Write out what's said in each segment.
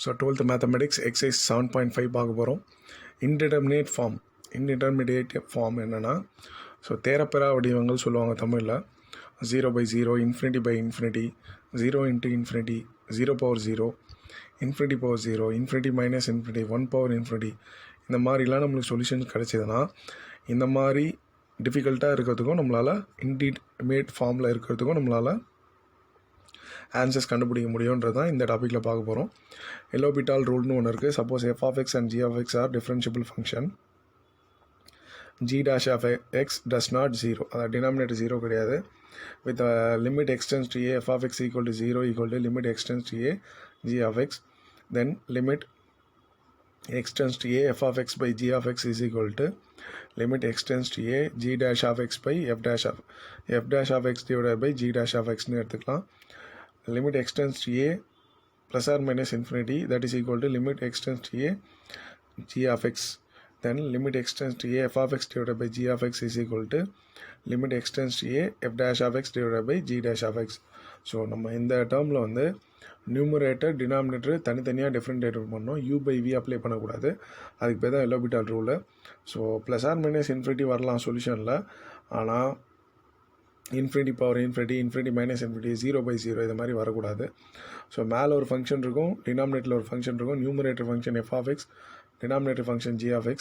So 12th mathematics exercise 7.5 பார்க்க போகிறோம். Indeterminate form என்னென்னா, ஸோ தேரப்பெறா வடிவங்கள் சொல்லுவாங்க தமிழில். 0/0, ∞/∞, 0 × ∞, 0/0, ∞/0, ∞-∞, 1/∞, இந்த மாதிரிலாம் நம்மளுக்கு சொல்யூஷன்ஸ் கிடைச்சதுன்னா, இந்த மாதிரி டிஃபிகல்ட்டாக இருக்கிறதுக்கும் நம்மளால் இன்டிடெர்மினேட் ஃபார்மில் இருக்கிறதுக்கும் நம்மளால் ஆன்சர்ஸ் கண்டுபிடிக்க முடியுன்றது தான் இந்த டாப்பிக்கில் பார்க்க போகிறோம். எலோபிட்டால் ரூல்னு ஒன்று இருக்குது. Suppose f(x) and g(x) are differentiable function, g'(x) does not 0, அதாவது டினாமினேட்டர் 0 கிடையாது. With limit extends to a f(x) = 0 = limit extends to a g(x), then limit extends to a f(x) by g(x) is equal to limit extends to a g'(x) by f'(x) divided by g'(x) ன்னு எடுத்துக்கலாம். limit extends to a plus or minus infinity, that is equal to limit extends to a g(x), then limit extends to a f(x) divided by g(x) is equal to limit extends to a f'(x) divided by g'(x). So நம்ம இந்த டேர்மில் வந்து numerator denominator தனித்தனியாக டிஃப்ரெண்டேட் பண்ணோம். u/v apply பண்ணக்கூடாது. அதுக்கு பேர் தான் L'Hopital rule. So plus or minus infinity வரலாம் சொல்யூஷனில். ஆனால் ∞/∞, ∞-∞, 0/0 இது மாதிரி வரக்கூடாது. ஸோ மேலே ஒரு ஃபங்க்ஷன் இருக்கும், டினாமினேட்டரில் ஒரு ஃபங்க்ஷன் இருக்கும். Numerator function f(x), denominator function g(x).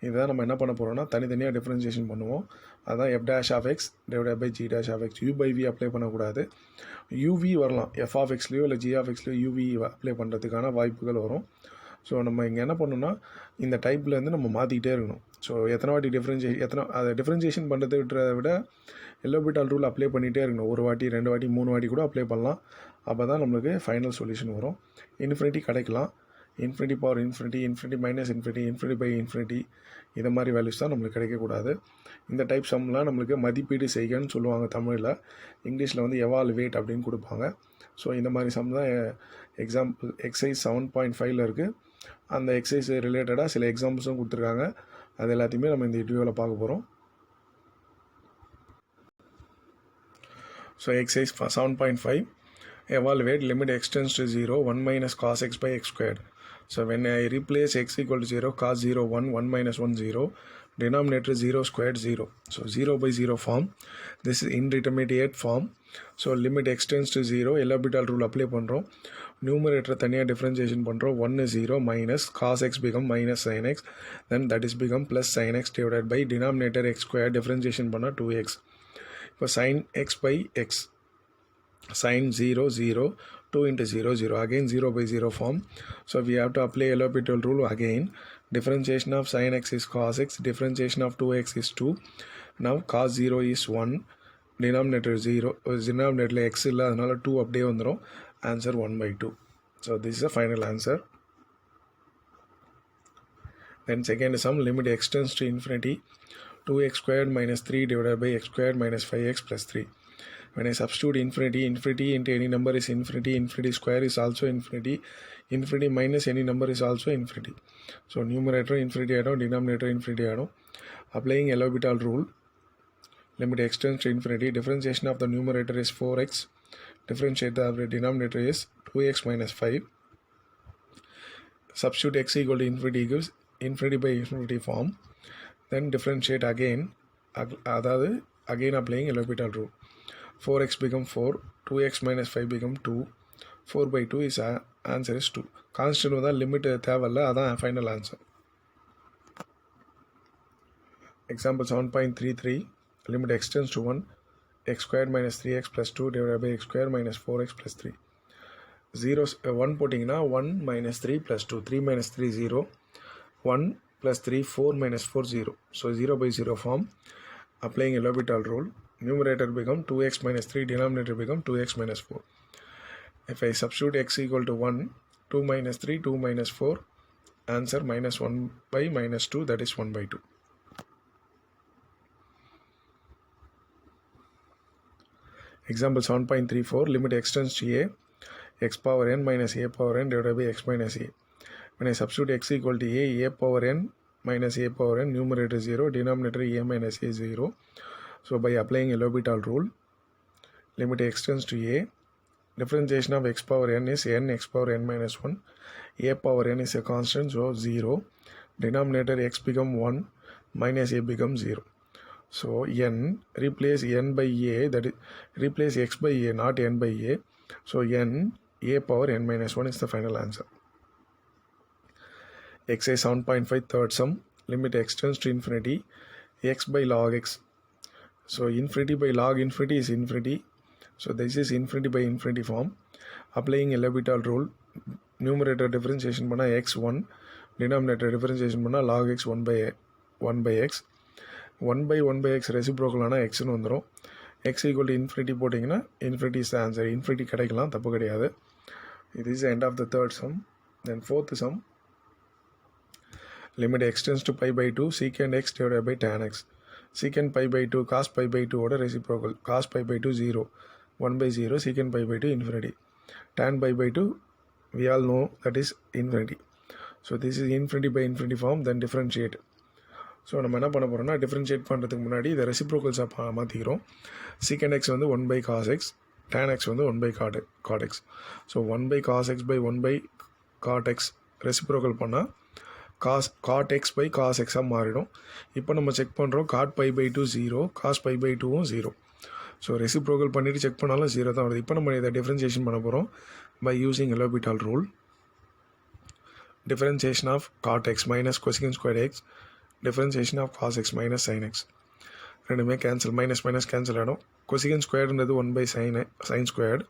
இதுதான் நம்ம என்ன பண்ண போகிறோம்னா தனித்தனியாக டிஃப்ரென்சியேஷன் பண்ணுவோம். அதுதான் f'(x) divided by g'(x). u/v apply பண்ணக்கூடாது. uv வரலாம், f(x)லையோ இல்லை g(x)லையோ uv அப்ளை பண்ணுறதுக்கான வாய்ப்புகள் வரும். ஸோ நம்ம இங்கே என்ன பண்ணணும்னா இந்த டைப்லேருந்து நம்ம மாற்றிக்கிட்டே இருக்கணும். ஸோ எத்தனை வாட்டி அதை டிஃப்ரென்சியேஷன் பண்ணுறதை விட எலோபிட்டால் ரூல் அப்ளை பண்ணிகிட்டே இருக்கணும். 1 வாட்டி 2 வாட்டி 3 வாட்டி கூட அப்ளை பண்ணலாம். அப்போ தான் நம்மளுக்கு ஃபைனல் சொல்யூஷன் வரும். இன்ஃபினிட்டி கிடைக்கலாம். ∞/∞, ∞-∞, இதை மாதிரி வேல்யூஸ் தான் நம்மளுக்கு கிடைக்கக்கூடாது. இந்த டைப் சம்லாம் நம்மளுக்கு மதிப்பீடு செய்கன்னு சொல்லுவாங்க தமிழில். இங்கிலீஷில் வந்து எவாலுவேட் அப்படின்னு கொடுப்பாங்க. ஸோ இந்த மாதிரி சம் தான் எக்ஸாம்பிள் எக்ஸைஸ் 7.5ல் இருக்குது. அந்த எக்ஸைஸ் ரிலேட்டடாக சில எக்ஸாம்பிள்ஸும் கொடுத்துருக்காங்க. அது எல்லாத்தையுமே நம்ம இந்த வீடியோவில் பார்க்க போகிறோம். So exercise 7.5, evaluate limit extends to 0, 1 minus cos x by x squared. So when I replace x equal to 0, cos 0 1, 1 minus 1 0, denominator 0 squared 0. So 0/0 form. This is indeterminate form. So limit extends to 0, L'Hopital rule apply பண்ணுறோம். Numerator தனியாக differentiation பண்ணுறோம். 1 is 0 minus cos x become minus sin x, then that is become plus sin x divided by denominator x square differentiation பண்ணால் 2x. இப்போ sin x by x, sin 0 0, 2 into 0 0, again 0/0 form. So we have to apply L'Hopital rule again. Differentiation of sin x is cos x, differentiation of 2x is 2. Now cos 0 is 1, denominator 0, denominator x illa adanaala 2 அப்படியே வந்துரும். Answer 1/2. So this is the final answer. Then second sum, limit extends to infinity, 2x squared minus 3 divided by x squared minus 5x plus 3. When I substitute infinity into any number is infinity, infinity square is also infinity, infinity minus any number is also infinity. So numerator infinity ஆகிடும், denominator infinity ஆகிடும். Applying L'Hopital rule, limit extends to infinity, differentiation of the numerator is 4x, differentiate the denominator is 2x minus 5. Substitute x equal to infinity gives infinity/infinity form. Then differentiate again, அதாவது again applying L'Hopital rule. 4x become 4, 2x minus 5 become 2, 4/2 is answer is 2. Constant தான் limit தேவையில்ல, அதான் final answer. Example 7.33, limit extends to 1, x squared minus 3x plus 2 divided by x squared minus 4x plus 3. 1 போட்டிங்கன்னா 1 minus 3 plus 2, 3 minus 3 0, 1 plus 3 4 minus 4 0. So 0/0 form. Applying L'Hopital rule, numerator become 2x minus 3, denominator become 2x minus 4. If I substitute x equal to 1, 2 minus 3, 2 minus 4, answer minus 1 by minus 2, that is 1/2. Example 7.34, limit extends to a, x power n minus a power n divided by x minus a. When I substitute x equal to a power n minus a power n, numerator 0, denominator a minus a 0. So by applying L'Hopital rule, limit extends to a, differentiation of x power n is n x power n minus 1. A power n is a constant, so 0. Denominator x become 1, minus a becomes 0. So n, replace n by a, that is, replace x by a, not n by a. So n, a power n minus 1 is the final answer. Exercise 7.5 third sum, limit x tends to infinity, x by log x. So infinity by log infinity is infinity. So this is infinity by infinity form. Applying a L'Hopital rule, numerator differentiation பண்ணா x1, denominator differentiation பண்ணா log x 1 by x. 1 by 1 by x reciprocal ஆனா x னு வந்துரும். x equal to infinity போட்டிங்கன்னா infinity is the answer. Infinity கிடைக்கலாம், தப்பு கிடையாது. This is the end of the third sum. Then fourth sum, limit x tends to pi by 2 secant x divided by tan x. Secant pi by 2 cos pi by 2 ஓட reciprocal. Cos pi by 2 0, 1 by 0, secant pi by 2 infinity. Tan pi by 2 we all know that is infinity. So this is infinity by infinity form, then differentiate. So நம்ம என்ன பண்ண போகிறோம்னா differentiate பண்ணுறதுக்கு முன்னாடி இதை ரெசிப்ரோக்கல்ஸாக மாற்றிக்கிறோம். secant x வந்து 1 by cos x, tan x வந்து 1 by cot x. So 1 by cos x by 1 by cot x reciprocal பண்ணால் cot x by cos x மாறிடும். இப்போ நம்ம செக் பண்ணுறோம் cot pi by 2 0, cos pi by 2 0. So reciprocal பண்ணிவிட்டு check பண்ணாலும் 0 தான் வருது. இப்போ நம்ம இதை டிஃப்ரென்ஷியேஷன் பண்ண போகிறோம் by using L'Hopital rule. Differentiation of cot x minus cosecant squared x, differentiation of cos x minus sin x. ரெண்டுமே கேன்சல், மைனஸ் மைனஸ் கேன்சல் ஆகிடும். கொசிகன் ஸ்கொயர்டுன்றது 1 by sin ஸ்கொயர்டு.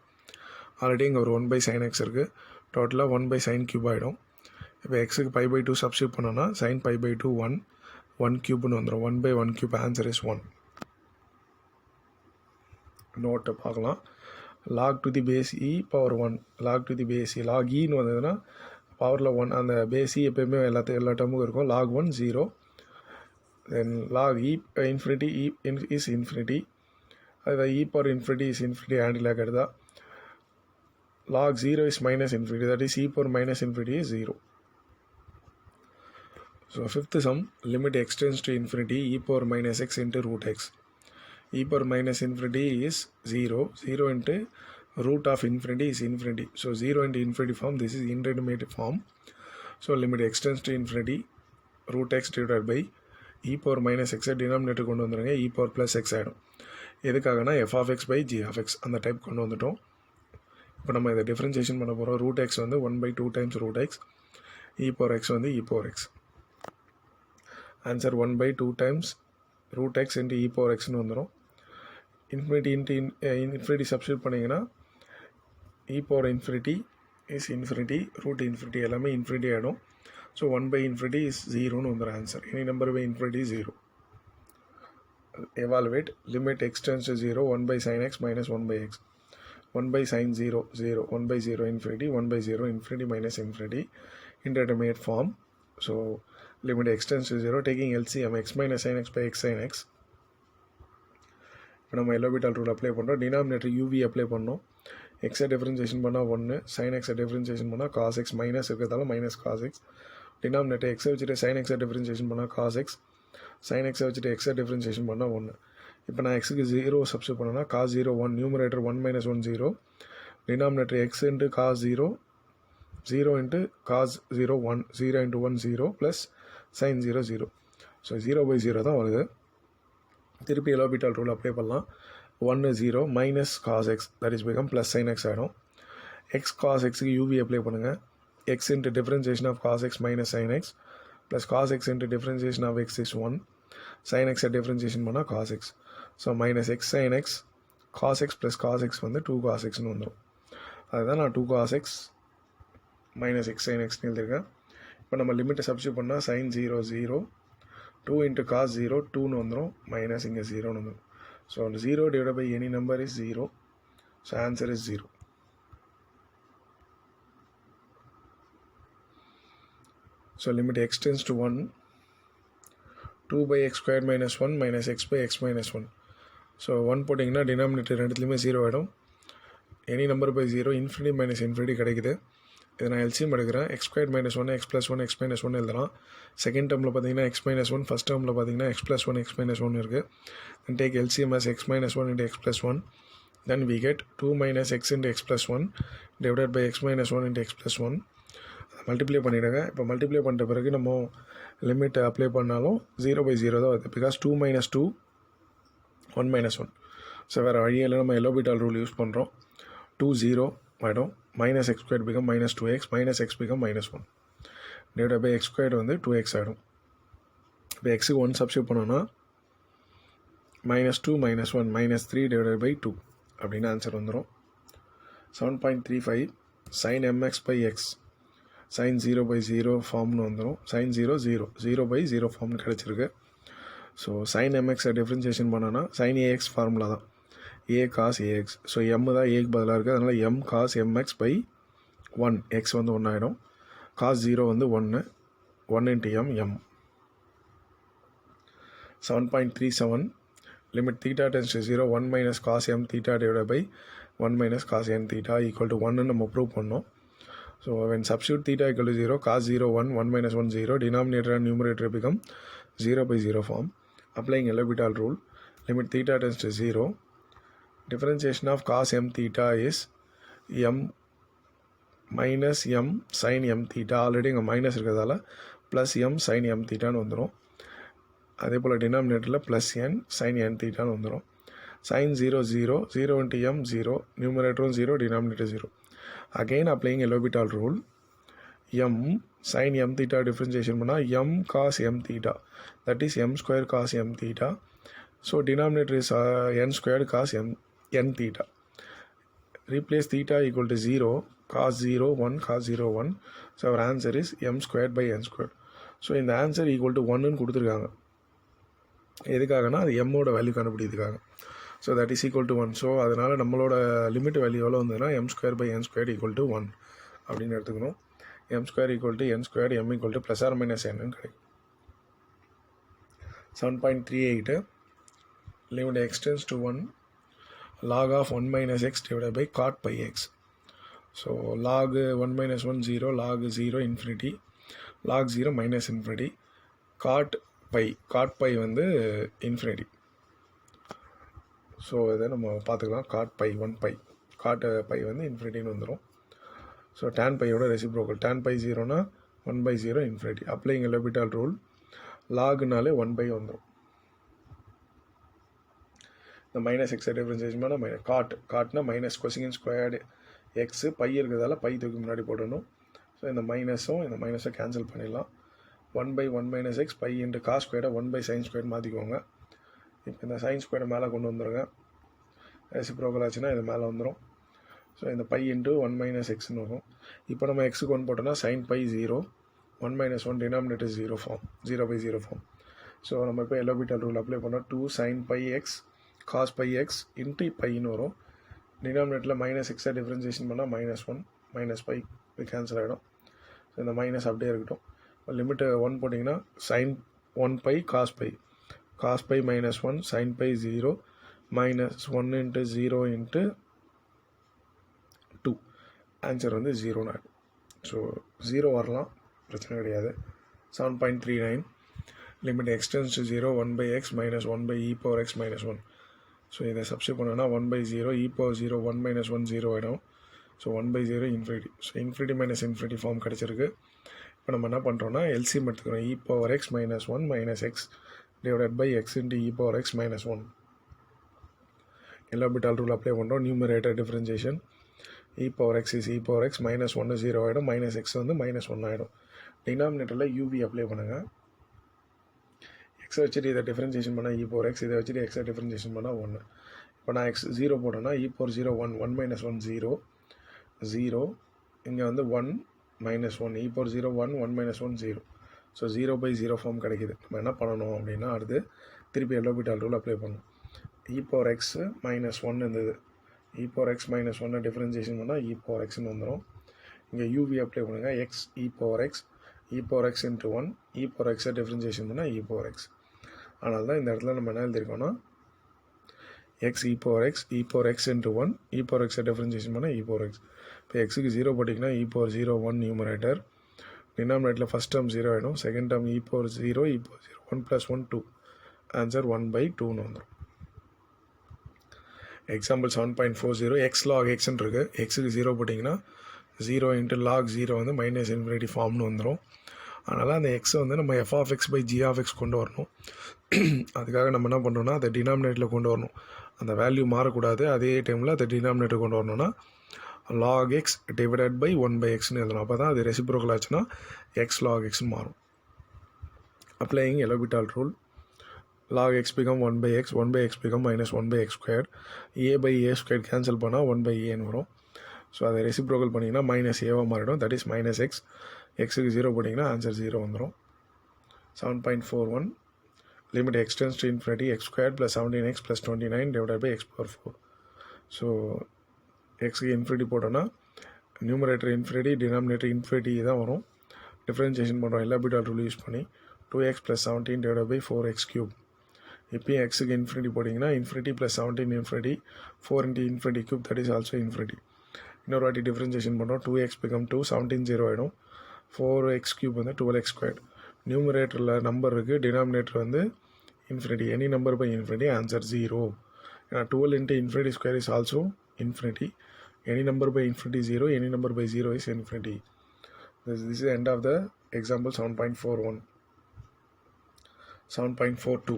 ஆல்ரெடி இங்கே ஒரு 1 by sin x இருக்குது. டோட்டலாக 1 by sin cube ஆகிடும். இப்போ எக்ஸுக்கு pi by 2 substitute பண்ணோன்னா sin pi by 2 1 கியூப்னு வந்துடும். 1 by 1 கியூப் ஆன்சர் இஸ் 1. நோட்டை பார்க்கலாம். log to the base e power 1, log to the base e, log ன்னு வந்ததுன்னா பவரில் 1, அந்த பேஸ் e எப்போயுமே எல்லா டேர்முக்கும் இருக்கும். log 1 0, then log e infinity is infinity, அது e power infinity is infinity ஆண்டில் கெடுதா. log 0 is minus infinity, that is e power minus infinity is 0. So fifth sum, limit x tends to infinity, e power minus x into root x. E power minus infinity is 0, 0 into root of infinity is infinity. So 0 into infinity form, this is indeterminate form. So limit x tends to infinity, root x divided by e power minus x denominator கொண்டு வந்துருங்க, e power plus x ஆகிடும். எதுக்காகனா f of x by g of x அந்த type கொண்டு வந்துட்டோம். இப்போ நம்ம இதை டிஃப்ரென்ஷியேஷன் பண்ண போகிறோம். root x வந்து 1 by 2 times root x, e power x வந்து e power x. Answer 1 by 2 times root x into e power xன்னு வந்துடும். infinity into infinity சப்ஸ்டியூட் பண்ணிங்கன்னா e power infinity is infinity, root infinity எல்லாமே infinity ஆகிடும். So 1 by infinity is 0ன்னு வந்துடும் answer. Any number by infinity is 0. Evaluate, limit x tends to 0, 1 by sin x minus 1 by x. 1 by sin 0 0, 1 by 0 infinity, 1 by 0 infinity minus infinity, indeterminate form. So limit x tends to 0, taking LCM x minus sin x by x sin x. இப்போ நம்ம L'Hopital rule apply பண்ணுறோம். Denominator UV apply பண்ணோம். எக்ஸை differentiation பண்ணால் 1, sin எக்ஸை differentiation பண்ணால் cos x minus இருக்கிறதால minus cos x. Denominator எக்ஸை வச்சுட்டு sin எக்ஸை டிஃப்ரென்சியேஷன் பண்ணால் cos x, sin எக்ஸை வச்சுட்டு எக்ஸை டிஃப்ரென்சியேஷன் பண்ணால் 1. இப்போ நான் எக்ஸுக்கு 0 சப்ஸ்டியூட் பண்ணேன்னா cos 0 1, numerator 1 minus 1 0, denominator x into cos 0, 0 into cos 0 1, 0 into 1 0 plus sin 0 0. So 0 by 0 தான் வருது. திருப்பி L'Hopital ரூல் அப்ளை பண்ணலாம். 1 0 minus cos x, that is become plus sine x ஆகிடும். எக்ஸ் காஸ் எக்ஸுக்கு யூவி அப்ளை பண்ணுங்கள். X into differentiation of cos x minus sine x plus cos x into differentiation of x is 1, sine எக்ஸை differentiation பண்ணால் cos x. So minus x sine x, cos x plus cos x வந்து 2 cos எக்ஸ்னு வந்துடும். அதுதான் நான் 2 cos x minus x sine எக்ஸ்னு எழுதியிருக்கேன். இப்போ நம்ம லிமிட்டை சப்ஸ்டியூட் பண்ணால் சைன் 0 0, 2 into cos 0 2ன்னு வந்துடும், மைனஸ் இங்கே 0ன்னு வந்துடும். So 0 divided by any number is 0. So answer is 0. So limit x tends to 1, 2 by x squared minus 1 minus x by x minus 1. So 1 போட்டிங்கன்னா டினாமினேட்டர் ரெண்டுத்துலேயுமே 0 ஆகிடும். Any number by 0, infinity minus infinity கிடைக்குது. இதை நான் LCM எடுக்கிறேன். X square minus 1 x plus 1 x minus 1 எழுதலாம். Second டேர்மில் பார்த்தீங்கன்னா எக்ஸ் மைனஸ் 1, ஃபஸ்ட் டேர்மில் பார்த்தீங்கன்னா எக்ஸ் ப்ளஸ் 1 எக்ஸ் மைனஸ் 1 இருக்குது. Then take LCM as X minus 1 into X plus 1, then we get 2 minus x into x plus 1 divided by x minus 1 into x plus 1. Multiply பண்ணிவிடுங்க. இப்போ multiply பண்ணுற பிறகு நம்ம limit apply பண்ணாலும் 0/0 தான் வருது, because 2 minus 2 1 minus 1. So வேறு வழியில் நம்ம எலோபிட்டால் ரூல் யூஸ் பண்ணுறோம். 2 0 ஆகிடும். minus x squared become minus 2x, minus x become minus 1 divided by x squared வந்து 2x ஆகிடும். இப்போ எக்ஸுக்கு 1 சப்ஸ்டியூட் பண்ணோன்னா minus 2 minus 1 minus 3 divided by 2 அப்படின்னு ஆன்சர் வந்துடும். 7.35 sin mx by x sin 0/0 ஃபார்ம்னு வந்துடும். sin 0 0 0/0 ஃபார்ம்னு கிடச்சிருக்கு. ஸோ sin mx டிஃப்ரென்சியேஷன் பண்ணோன்னா sin ax ஃபார்முலா தான், a cos ax. So m தான் ஏக்கு பதிலாக இருக்குது, அதனால் m cos mx by 1, x வந்து 1 ஆகிடும். cos 0 வந்து 1 into m. 7.37 limit theta tends to 0 1 minus cos m theta divided by 1 minus cos n theta equal to 1 நம்ம ப்ரூவ் பண்ணோம். So when substitute theta equal to 0, cos 0 1 1 minus 1 0, denominator and numerator become 0/0 form. Applying L'Hopital rule, limit theta tends to 0, differentiation of cos m theta is m minus m sin m theta. Already இங்கே minus இருக்கிறதால plus m sin m thetaன்னு வந்துடும். அதே போல் டினாமினேட்டரில் plus n sin n thetaன்னு வந்துடும். sin 0 0 0 into m 0, நியூமரேட்டரும் 0, denominator 0. Again applying L'Hopital rule, m sin m theta differentiation பண்ணால் m cos m theta, that is m square cos m theta. So denominator is n squared cos n theta. Replace theta equal to 0, cos 0 1 cos 0 1. So our answer is m squared by n squared. So இந்த answer equal to 1ன்னு கொடுத்துருக்காங்க. எதுக்காகனா அது எம்மோட value கண்டுபிடிக்கிறதுக்காக. So that is equal to 1. So அதனால் நம்மளோட limit value எவ்வளோ வந்ததுன்னா m square by n square equal to 1 அப்படின்னு எடுத்துக்கணும். m square equal to n square, m equal to plus or minus n கிடைக்கும். 7.38 limit extends to 1 log of 1 minus x divided by cot pi x. So log 1 minus 1 0, log 0 infinity, log 0 minus infinity, cot pi வந்து infinity. So இதை நம்ம பார்த்துக்கலாம். cot pi 1 pi, cot pi வந்து இன்ஃபினிட்டின்னு வந்துடும். So tan பையோட reciprocal, tan pi 0னா 1/0 infinity. Applying L'Hopital rule, லாகுனாலே 1 by வந்துடும். இந்த மைனஸ் எக்ஸை டிஃப்ரென்சியேஷன் பண்ணால் காட்னா minus cosecant squared x, pi இருக்கிறதால பை தூக்கி முன்னாடி போடணும். ஸோ இந்த மைனஸை கேன்சல் பண்ணிடலாம். 1/1 minus x pi into cos ஸ்கொயர்டை 1/sin ஸ்கொயர் மாற்றிக்கோங்க. இப்போ இந்த சைன் ஸ்கொயர்டை மேலே கொண்டு வந்துடுங்க. ரெசிப்ரோக்கல் ஆச்சுன்னா இது மேலே வந்துடும். ஸோ இந்த பை இன்ட்டு 1 minus xன்னு வரும். இப்போ நம்ம எக்ஸுக்கு 1 போட்டோம்னா sin pi 0, 1 minus 1 denominator 0 form, 0/0 form. So நம்ம இப்போ L'Hopital ரூல் அப்ளை பண்ணோம். 2 sin pi x cos pi x into பைன்னு வரும். டினாமினேட்டரில் மைனஸ் எக்ஸை டிஃப்ரென்சியேஷன் பண்ணால் -1 மைனஸ் பை கேன்சல் ஆகிடும். ஸோ இந்த மைனஸ் அப்படியே இருக்கட்டும். லிமிட்டு 1 போட்டிங்கன்னா sin 1 pi cos pi -1 sin pi 0 -1 into 0 into 2. Answer வந்து 0ன்னு ஆகிடும். ஸோ 0 வரலாம், பிரச்சனை கிடையாது. 7.39 limit extends to 0 1/x - 1/e power x - 1. So இதை சப்ஸ்டியூட் பண்ணோன்னா 1/0 e power 0 1 - 1 0 ஆகிடும். So 1/0 infinity. So infinity minus infinity form கிடச்சிருக்கு. இப்போ நம்ம என்ன பண்ணுறோன்னா எல்சிஎம் எடுத்துக்கிறோம். e power x - 1 minus x divided by x into e power x - 1. L'Hopital rule apply பண்ணுறோம். Numerator differentiation, e power x is e power x -1 0 ஆகிடும், minus X வந்து -1 ஆகிடும். டினாமினேட்டரில் யூவி அப்ளை பண்ணுங்கள். எக்ஸை வச்சுட்டு இதை டிஃப்ரென்சியேஷன் பண்ணால் e power x, இதை வச்சுட்டு எக்ஸை டிஃப்ரென்சியேஷன் பண்ணால் 1. இப்போ நான் x 0 போட்டேன்னா e power 0 1 1 - 1 0 0, இங்கே வந்து 1 - 1 e power 0 1 1 - 1 0. ஸோ 0/0 ஃபார்ம் கிடைக்கிது. நம்ம என்ன பண்ணணும் அப்படின்னா அடுத்து திருப்பி L'Hopital ரூல் அப்ளை பண்ணணும். e power x -1 இருந்தது, e power x -1 டிஃப்ரென்சியேஷன் பண்ணால் e power xன்னு வந்துடும். இங்கே யூவி அப்ளை பண்ணுங்கள். x e power x into 1 e power xை டிஃப்ரென்சியேஷன் பண்ணால் e power x. அதனால தான் இந்த இடத்துல நம்ம என்ன எழுதியிருக்கோன்னா x e power x into 1 e power xை டிஃப்ரென்சியேஷன் பண்ணால் e power x. இப்போ எக்ஸுக்கு 0 போட்டிங்கன்னா e power 0 1 நியூமரேட்டர், டினாமினேட்டரில் ஃபஸ்ட் டேர்ம் 0 ஆகிடும், second term e power 0 1 + 1 2, answer 1/2ன்னு வந்துடும். எக்ஸாம்பிள் 7.40 எக்ஸ் லாக் எக்ஸ்ன்னு இருக்குது. எக்ஸுக்கு 0 போட்டிங்கன்னா 0 இன்ட்டு லாக் 0 வந்து மைனஸ் இன்ஃபினிட்டி ஃபார்ம்னு வந்துடும். அதனால் அந்த எக்ஸை வந்து நம்ம f(x/g) கொண்டு வரணும். அதுக்காக நம்ம என்ன பண்ணுறோம்னா அதை டினாமினேட்டரில் கொண்டு வரணும். அந்த வேல்யூ மாறக்கூடாது. அதே டைமில் அதை டினாமினேட்டர் கொண்டு வரணும்னா log x divided by 1/xன்னு எழுதணும். அப்போ தான் அது ரெசிப்ரோக்கல் ஆச்சுன்னா x log xன்னு மாறும். Applying L'Hopital rule, log x become 1/x, 1/x become minus 1/x squared, a by a squared cancel பண்ணால் 1/aன்னு வரும். ஸோ அதை ரெசிப்ரோக்கல் பண்ணிங்கன்னா மைனஸ் ஏவாக மாறிடும். That is minus x. எக்ஸுக்கு 0 போட்டிங்கன்னா ஆன்சர் 0 வந்துடும். 7.41 limit x tends to infinity x squared plus 17x plus 29 divided by x power 4. So எக்ஸுக்கு infinity போட்டோன்னா நியூமரேட்டர் இன்ஃபினிட்டி, டினாமினேட்டர் இன்ஃபினிட்டி தான் வரும். டிஃப்ரென்சியேஷன் பண்ணுறோம் எலோபிட்டால் ரூல் யூஸ் பண்ணி. 2x plus 17 divided by 4x cube. இப்போயும் எக்ஸுக்கு இன்ஃபினிட்டி போட்டிங்கன்னா infinity plus 17 infinity, 4 into infinity cube, that is also infinity. இன்னொரு வாட்டி டிஃப்ரென்சியேஷன் பண்ணுறோம். 2x become 2, 17 0 ஆகிடும். 4x cube வந்து 12x squared. நியூமரேட்டரில் நம்பர் இருக்குது, டினாமினேட்டர் வந்து infinity. Any number by infinity, answer 0. ஏன்னா 12 into infinity square is also infinity. Any number by infinity 0, any number by 0 is infinity. This is the end of the example 7.41. 7.42.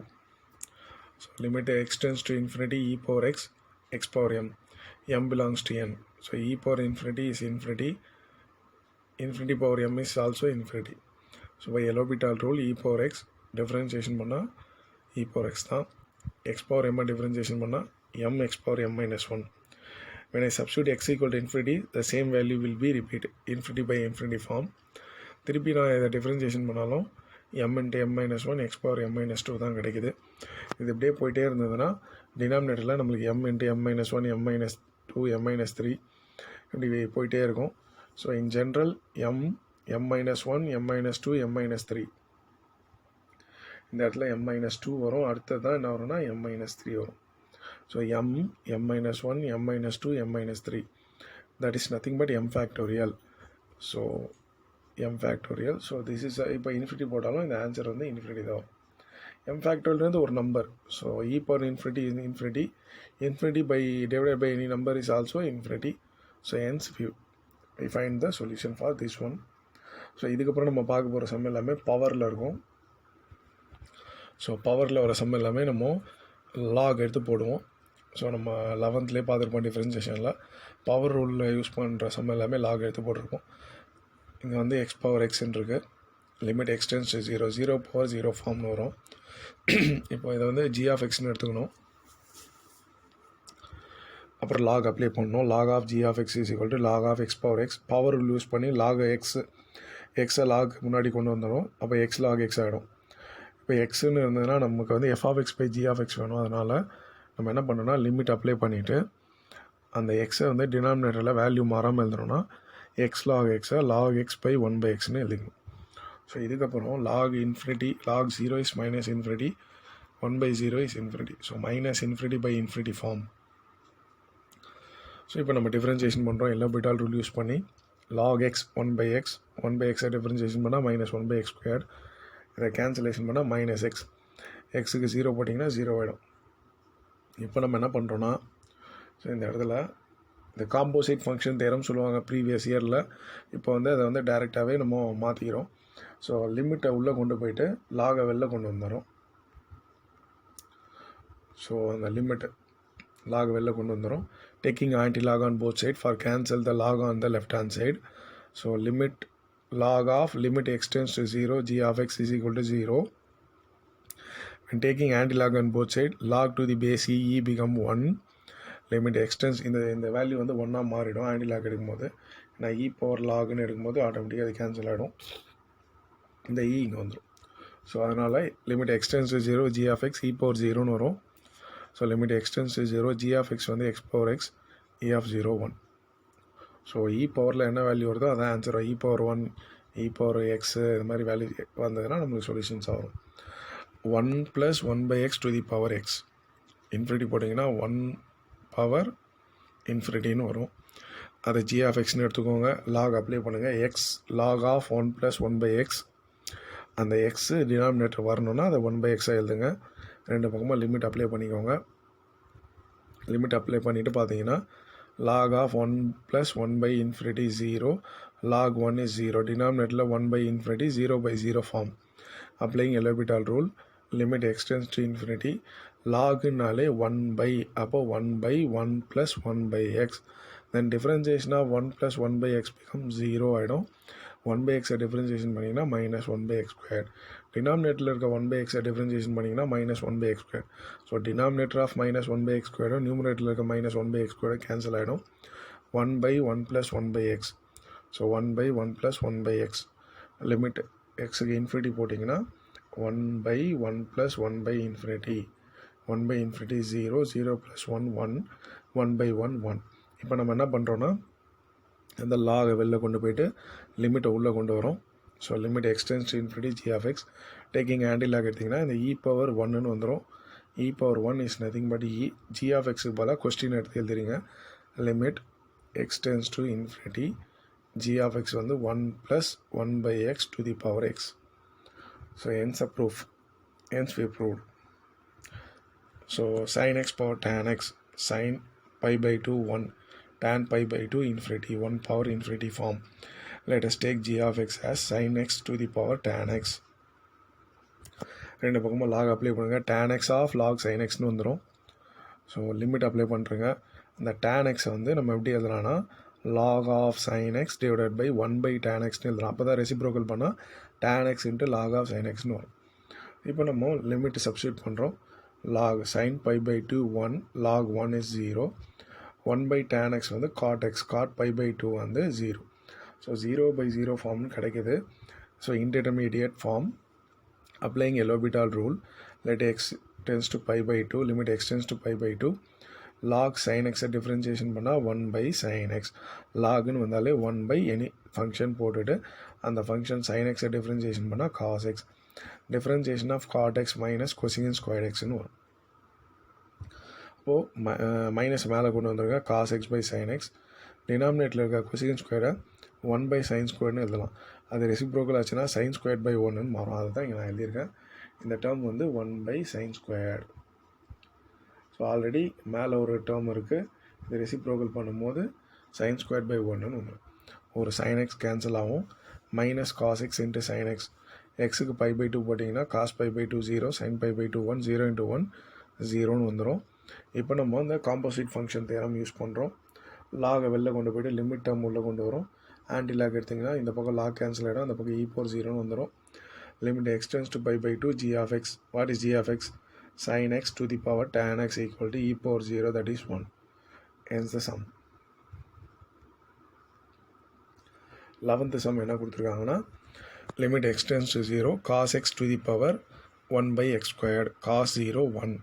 So limit x tends to infinity e power x, x power m. M belongs to n. So e power infinity is infinity. Infinity power m is also infinity. So by L'Hopital rule, e power x differentiation பண்ணா e power x தான். X power m differentiation பண்ணா m x power m minus 1. When I substitute x equal to infinity, the same value will be repeated, infinity by infinity form. திருப்பி நான் இதை differentiation பண்ணாலும் m into m minus 1 x power m minus 2 தான் கிடைக்குது. இது இப்படியே போயிட்டே இருந்ததுன்னா டினாமினேட்டரில் நம்மளுக்கு m into m minus 1, m minus 2, m minus 3 இப்படி போயிட்டே இருக்கும். So in general m minus 1, m minus 2, m minus 3. இந்த இடத்துல m minus 2 வரும். அடுத்தது தான் என்ன வரும்னா m minus 3 வரும். So m minus 1, m minus 2, m minus 3. That is nothing but m factorial. So m factorial. So this is இப்போ infinity போட்டாலும் இந்த ஆன்சர் வந்து infinity தான் வரும். m factorial வந்து ஒரு number. So e power infinity is infinity. Infinity by divided by any number is also infinity. So hence we find the solution for this one. So இதுக்கப்புறம் நம்ம பார்க்க போகிற சம் எல்லாமே பவரில் இருக்கும். ஸோ பவரில் வர சம் எல்லாமே நம்ம லாக் எடுத்து போடுவோம். ஸோ நம்ம 11th பார்த்துருப்போம் டிஃப்ரென்சியேஷனில் பவர் ரூலில் யூஸ் பண்ணுற சம் எல்லாமே லாக் எடுத்து போட்டிருக்கோம். இங்கே வந்து எக்ஸ் பவர் எக்ஸ்ன்னு இருக்குது. லிமிட் x tends to 0, 0 power 0 ஃபார்ம்னு வரும். இப்போ இதை வந்து g of xன்னு எடுத்துக்கணும். அப்புறம் லாக் அப்ளை பண்ணணும். Log of g of x is equal to log of x power x. Power rule use பண்ணி லாக் எக்ஸை லாக் முன்னாடி கொண்டு வந்துடும். அப்போ எக்ஸ் லாக் எக்ஸ் ஆகிடும். இப்போ எக்ஸுன்னு இருந்ததுன்னா நமக்கு வந்து f(x/g) வேணும். அதனால் நம்ம என்ன பண்ணோன்னா லிமிட் அப்ளை பண்ணிவிட்டு அந்த எக்ஸை வந்து டினாமினேட்டரில் வேல்யூ மாறாமல் எழுதுனோன்னா எக்ஸ் லாக் எக்ஸை லாக் எக்ஸ் பை 1/xன்னு எழுதிக்கணும். ஸோ இதுக்கப்புறம் log infinity, log 0 is minus infinity, 1/0 is infinity. So minus infinity by infinity form. So இப்போ நம்ம டிஃப்ரென்சியேஷன் பண்ணுறோம் L'Hopital ரூல் யூஸ் பண்ணி. லாக் எக்ஸ் 1/x, 1/xஐ டிஃப்ரென்சியேஷன் பண்ணால் மைனஸ் 1/x ஸ்கொயர். இதை கேன்சலேஷன் பண்ணால் மைனஸ் எக்ஸ். எக்ஸுக்கு 0 போட்டிங்கன்னா 0 ஆகிடும். இப்போ நம்ம என்ன பண்ணுறோன்னா, ஸோ இந்த இடத்துல இந்த காம்போசிட் ஃபங்க்ஷன் தேரம் சொல்லுவாங்க ப்ரீவியஸ் இயரில். இப்போ வந்து அதை வந்து டைரெக்டாகவே நம்ம மாற்றிக்கிறோம். ஸோ லிமிட்டை உள்ளே கொண்டு போயிட்டு லாகை வெளில கொண்டு வந்துடும். ஸோ அந்த லிமிட்டு லாக் வெளில கொண்டு வந்துடும். Taking anti log on both side for cancel the log on the left hand side. So limit log of limit x tends to 0, g of x is equal to 0. When taking anti-log on both sides, log to the base e become 1. Limit x tends இந்த value வந்து 1ஆக மாறிடும் anti-log எடுக்கும்போது. நான் e power logன்னு எடுக்கும்போது ஆட்டோமேட்டிக்காக அது cancel ஆகிடும். இந்த e இங்கே வந்துடும். ஸோ அதனால் limit x tends to 0, g of x e power 0ன்னு வரும். So limit x tends to 0, g of x வந்து x power x, e of 0 1. So இ பவரில் என்ன வேல்யூ வருதோ அதான் answer. E power 1, e power x இது மாதிரி value வந்ததுன்னா நம்மளுக்கு சொல்யூஷன்ஸ் வரும். 1 + 1/x to the power x. Infinity போட்டிங்கன்னா 1 பவர் இன்ஃபினிட்டின்னு வரும். அதை g of xன்னு எடுத்துக்கோங்க. லாக் அப்ளை பண்ணுங்கள். X log of 1 + 1/x. அந்த எக்ஸு டினாமினேட்டர் வரணுன்னா அதை 1/x எழுதுங்க. ரெண்டு பக்கமாக லிமிட் அப்ளை பண்ணிக்கோங்க. லிமிட் அப்ளை பண்ணிவிட்டு பார்த்தீங்கன்னா log of 1 plus 1 by infinity 0, log 1 is 0, denominator 1 by infinity 0 by 0 form. Applying L'Hopital rule, limit extends to infinity, log நாலே 1 by, அப்போ 1 by 1 plus 1 by x, then differentiation of 1 plus 1 by x becomes 0 ஆயிடும். 1 by x differentiation பண்ணிங்கன்னா minus 1 by x squared. Denominator இருக்க 1 by x differentiation பண்ணிங்கன்னா minus 1 by x squared. So denominator of minus 1 by x squared numerator இருக்க minus 1 by x squared cancel ஆயிடும். 1 by 1 plus 1 by x. So 1 by 1 plus 1 by x. Limit x infinity போட்டிங்கன்னா 1 by 1 plus 1 by infinity. 1 by infinity 0, 0 plus 1, 1, 1 by 1, 1. இப்போ நம்ம என்ன பண்ணுறோன்னா இந்த லாகை வெளில கொண்டு போயிட்டு லிமிட்டை உள்ளே கொண்டு வரோம். So limit extends to infinity g of x taking anti log எடுத்திங்கன்னா இந்த இ பவர் ஒன்னுன்னு வந்துடும். E power one is nothing but g of எக்ஸுக்கு பதிலாக கொஸ்டின் எடுத்து எழுதுறீங்க. Limit extends to infinity g of x வந்து 1 + 1 by x to the power x. So hence a proof. Hence we proved. So sin x power tan x, sin pi by 2 1, tan pi by 2 infinity, 1 power infinity form. Let us take g of x as sin x to the power tan x. ரெண்டு பக்கமும் log apply பண்ணுங்கள். tan x of log sin xன்னு வந்துடும். ஸோ limit apply பண்ணுறங்க. அந்த tan x வந்து நம்ம எப்படி எழுதலாம்னா log of sin x divided by 1 by tan xன்னு எழுதலாம். அப்போ தான் ரெசிப்ரோக்கல் பண்ணால் tan x into log of sin xன்னு வரும். இப்போ நம்ம லிமிட் சப்ஸ்டியூட் பண்ணுறோம். log sin pi by 2 1, log 1 is 0, 1 by tan x வந்து cot x, cot pi by 2 வந்து 0. ஸோ 0 by 0 ஃபார்ம்னு கிடைக்கிது. So intermediate form. Applying L'Hopital rule, let x tends to pi by 2, limit x tends to pi by 2, log sin x differentiation பண்ணால் 1 by sin x, logன்னு வந்தாலே 1 by any function போட்டுட்டு அந்த function sin x differentiation பண்ணால் cos x, differentiation of cot x minus cosecant square எக்ஸ்னு வரும். இப்போது minus மேலே கொண்டு வந்துருங்க cos x by sin x, டினாமினேட்டில் இருக்க கொசிகன் ஸ்கொயரை 1 by sin ஸ்கொயர்னு எழுதலாம். அது ரெசிப்ரோக்கல் ஆச்சுன்னா sin ஸ்கொயர் by 1ன்னு மாறும். அதுதான் இங்கே நான் எழுதியிருக்கேன். இந்த டேர்ம் வந்து 1 by sin square. So already மேலே ஒரு டேர்ம் இருக்குது. இது ரெசிப்ரோக்கல் பண்ணும்போது sin ஸ்கொயர் by 1ன்னு வந்துடும். ஒரு sin x கேன்சல் ஆகும். Minus cos x into sin x, எக்ஸுக்கு pi by 2 போட்டிங்கன்னா cos pi by 2 0, sin pi by 2 1, 0 into 1 0ன்னு வந்துடும். இப்போ நம்ம இந்த காம்போசிட் ஃபங்க்ஷன் தேரம் யூஸ் பண்ணுறோம். லாகை வெளில கொண்டு போய்ட்டு லிமிட் டேர்ம் உள்ளே கொண்டு வரும். ஆன்டி லாக் எடுத்திங்கன்னா இந்த பக்கம் லாக் கேன்சல் ஆகிடும். அந்த பக்கம் e power 0ன்னு வந்துடும். Limit extends to pi by 2 g of x. What is g of x? sin x to the power tan x equal to e power 0, that is 1. Hence the sum. 11th sum என்ன கொடுத்துருக்காங்கன்னா limit extends to 0, cos x to the power 1 by x squared, cos 0 1,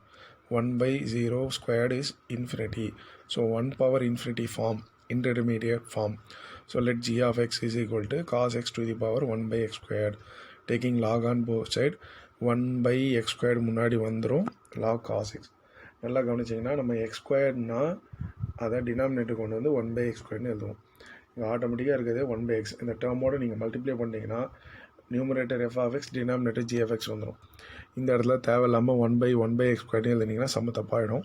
1 by 0 squared is infinity. So 1 power infinity form, intermediate form. So let g of x is equal to cos x to the power 1 by x squared. Taking log on both side, 1 by x squared முன்னாடி வந்துடும், log cos x. நல்லா கவனிச்சிங்கன்னா நம்ம x squaredனா அதை denominator கொண்டு வந்து 1 by x squaredனு எழுதுவோம். இங்கே ஆட்டோமேட்டிக்காக இருக்கிறது 1 by x. இந்த டேர்மோடு நீங்கள் மல்டிப்ளை பண்ணிங்கன்னா numerator f of x, denominator g of x வந்துடும். இந்த இடத்துல தேவையில்லாமல் 1 by x squaredனு எழுதினீங்கன்னா சம்ம தப்பாயிடும்.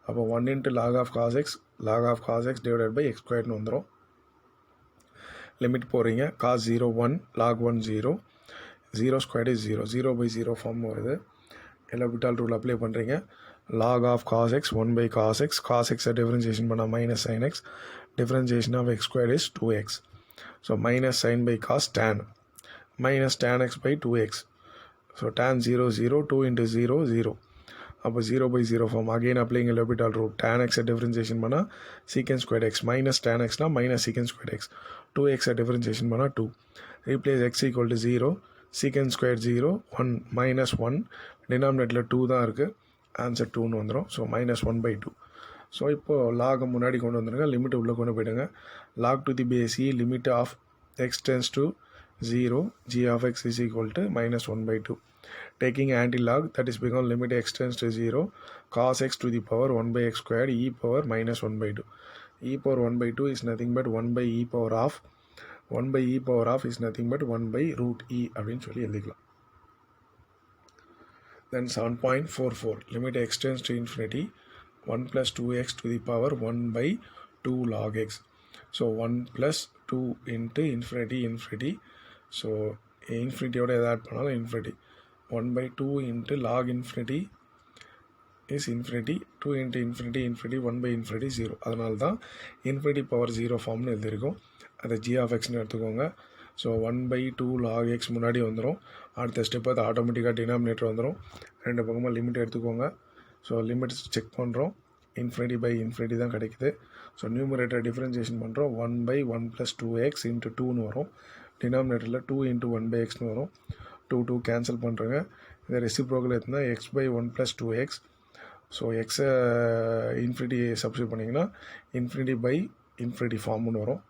அப்போ 1 into log of cos x divided by x squaredனு வந்துடும். லிமிட் போகிறீங்க. cos 0 1, log 1 0, 0 squared is 0, 0 by 0 form வருது. L'Hopital rule அப்ளை பண்ணுறீங்க. log of cos x 1 by cos x, cos x differentiation பண்ணால் minus sin x, differentiation of x squared is 2x. So minus sin by cos tan, minus tan x by 2x. So tan 0 0, 2 into 0 0. அப்போ 0 by 0 form. Again applying L'Hopital rule, tan x differentiation பண்ணால் secant squared x, minus tan xனா minus secant squared x, 2x differentiation பண்ணால் 2. Replace x equal to 0, secant squared 0, 1 minus 1, டினாமினேட்டில் 2 தான் இருக்குது, answer 2ன்னு வந்துடும். So minus 1 by 2. So இப்போது லாகை முன்னாடி கொண்டு வந்துடுங்க, லிமிட் உள்ளே கொண்டு போய்டுங்க. log to the base e, limit of x tends to 0, g of x is equal to minus 1 by 2. Taking anti-log, that is become limit x tends to 0, cos x to the power 1 by x squared e power minus 1 by 2. E power 1 by 2 is nothing but 1 by e power of, 1 by e power of is nothing but 1 by root e அப்படின்னு சொல்லி எழுதிக்கலாம். Then 7.44, limit x tends to infinity 1 plus 2x to the power 1 by 2 log x. So 1 plus 2 into infinity. So infinity ஓட எதை add பண்ணாலும் infinity. 1 by 2 into log infinity is infinity. 2 into infinity 1 by infinity 0. அதனால தான் infinity power 0 ஃபார்ம்னு எழுதியிருக்கோம். அதை g of xன்னு எடுத்துக்கோங்க. So 1 by 2 log x முன்னாடி வந்துடும். அடுத்த ஸ்டெப் அது ஆட்டோமேட்டிக்காக டினாமினேட்டர் வந்துடும். ரெண்டு பக்கமாக லிமிட் எடுத்துக்கோங்க. ஸோ லிமிட்ஸ் செக் பண்ணுறோம். infinity by infinity தான் கிடைக்குது. ஸோ நியூமரேட்டர் டிஃப்ரென்சியேஷன் பண்ணுறோம். 1 by 1 plus 2x into 2ன்னு வரும். டினாமினேட்டரில் 2 into 1 by xன்னு வரும். 2 கேன்சல் பண்ணுறேங்க. இதை ரெசிப்ரோக்கல் எடுத்துனா x by 1 plus 2x. So எக்ஸை இன்ஃபினிட்டி சப்ஸ்டியூட் பண்ணிங்கன்னா infinity by infinity ஃபார்ம்னு வரும்.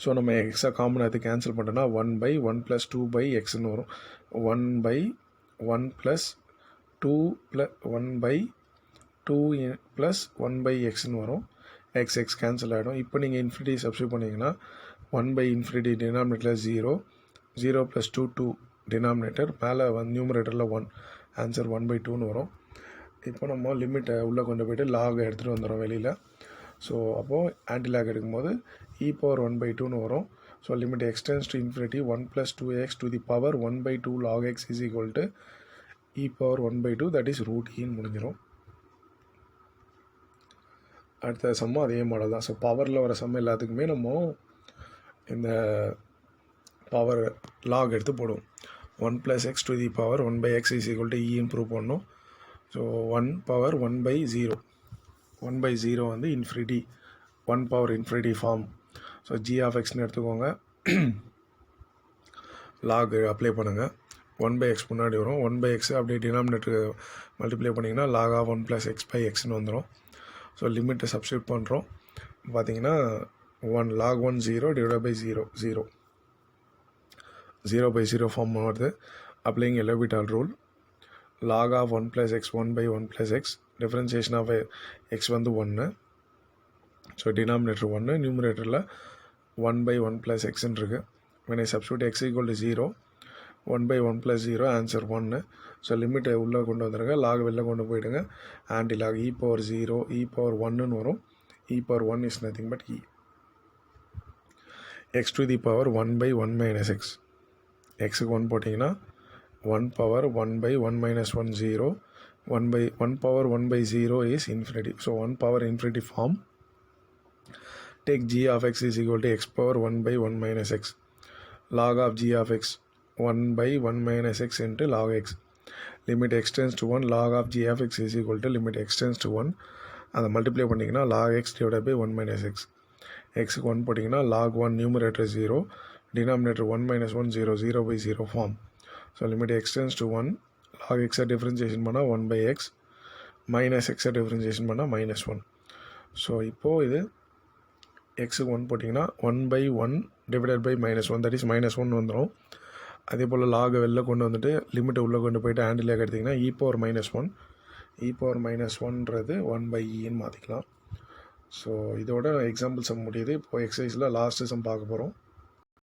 ஸோ நம்ம எக்ஸை காமன் அது கேன்சல் பண்ணிட்டோன்னா 1 by 1 plus 2 by xன்னு வரும். 1 by 1 plus 2 plus 1 by 2 plus 1 by xன்னு வரும். x கேன்சல் ஆகிடும். இப்போ நீங்கள் இன்ஃபினிட்டி சப்ஸ்டியூட் பண்ணிங்கன்னா 1 by infinity டினாமினேட்டரில் 0 plus 2 டினாமினேட்டர் மேலே நியூமரேட்டரில் 1 ஆன்சர் 1 by 2ன்னு வரும். இப்போ நம்ம லிமிட்டை உள்ளே கொண்டு போய்ட்டு லாக் எடுத்துகிட்டு வந்துடும் வெளியில். ஸோ அப்போது ஆன்டி லாக் எடுக்கும்போது e power 1 by 2ன்னு வரும். So limit extends to infinity 1 plus 2x to the power 1 by 2 log x is equal to e power 1 by 2 that is root eன்னு முடிஞ்சிடும். அடுத்த சம்மும் அதே மாடல் தான். ஸோ பவரில் வர சம் எல்லாத்துக்குமே நம்ம இந்த பவர் லாக் எடுத்து போடுவோம். 1 plus x to the power 1 by x is equal to e prove பண்ணணும். ஸோ 1 power 1 by 0 1 by 0 வந்து infinity 1 power infinity form. So g of xன்னு எடுத்துக்கோங்க. லாக் அப்ளை பண்ணுங்கள். 1 by x முன்னாடி வரும். 1 by x அப்படியே டினாமினேட்டர் மல்டிப்ளை பண்ணிங்கன்னா log of 1 plus x by xன்னு வந்துடும். ஸோ லிமிட்டை சப்ஸ்டியூட் பண்ணுறோம். பார்த்தீங்கன்னா 1 log 1 0 divided by 0 by 0 form வருது. அப்ளைங் எலோபிட்டால் rule. log of 1 plus x 1 by 1 plus x. Differentiation of x வந்து 1. ஸோ டினாமினேட்டர் 1, நியூமரேட்டரில் 1 by 1 plus xன்னு இருக்குது. when I substitute x equal to 0 1 by 1 plus 0 answer 1. So லிமிட்டை உள்ளே கொண்டு வந்துடுங்க. லாக் வெளில கொண்டு போயிடுங்க. Anti log e power 0 e power 1ன்னு வரும். e power 1 is nothing but e. x to the power 1 by 1 minus x. xக்கு 1 போட்டிங்கன்னா 1 power 1 by 1 minus 1 0. 1 power 1 by 0 is infinity. So 1 power infinity form. Take g of x is equal to x power 1 by 1 minus x. Log of g of x 1 by 1 minus x into log x. Limit x tends to 1. Log of g of x is equal to limit x tends to 1. அதை multiply பண்ணிங்கன்னா log x divided by 1 minus x. xக்கு 1 போட்டிங்கன்னா log 1 numerator 0 denominator 1 minus 1 0 by 0 form. So limit x tends to 1. log x differentiation பண்ணால் 1 by x minus எக்ஸை differentiation பண்ணால் -1. So இப்போது இது எக்ஸுக்கு 1 போட்டிங்கன்னா 1 by 1 divided by -1 that is -1 வந்துடும். அதே போல் லாகை வெளில கொண்டு வந்துட்டு லிமிட்டை உள்ளே கொண்டு போயிட்டு ஹேண்டில் எடுத்திங்கன்னா e power -1ன்றது 1 by eன்னு மாற்றிக்கலாம். ஸோ இதோட எக்ஸாம்பிள் சம் முடியுது. இப்போது எக்ஸசைஸில் லாஸ்ட்டு சம் பார்க்க போகிறோம்.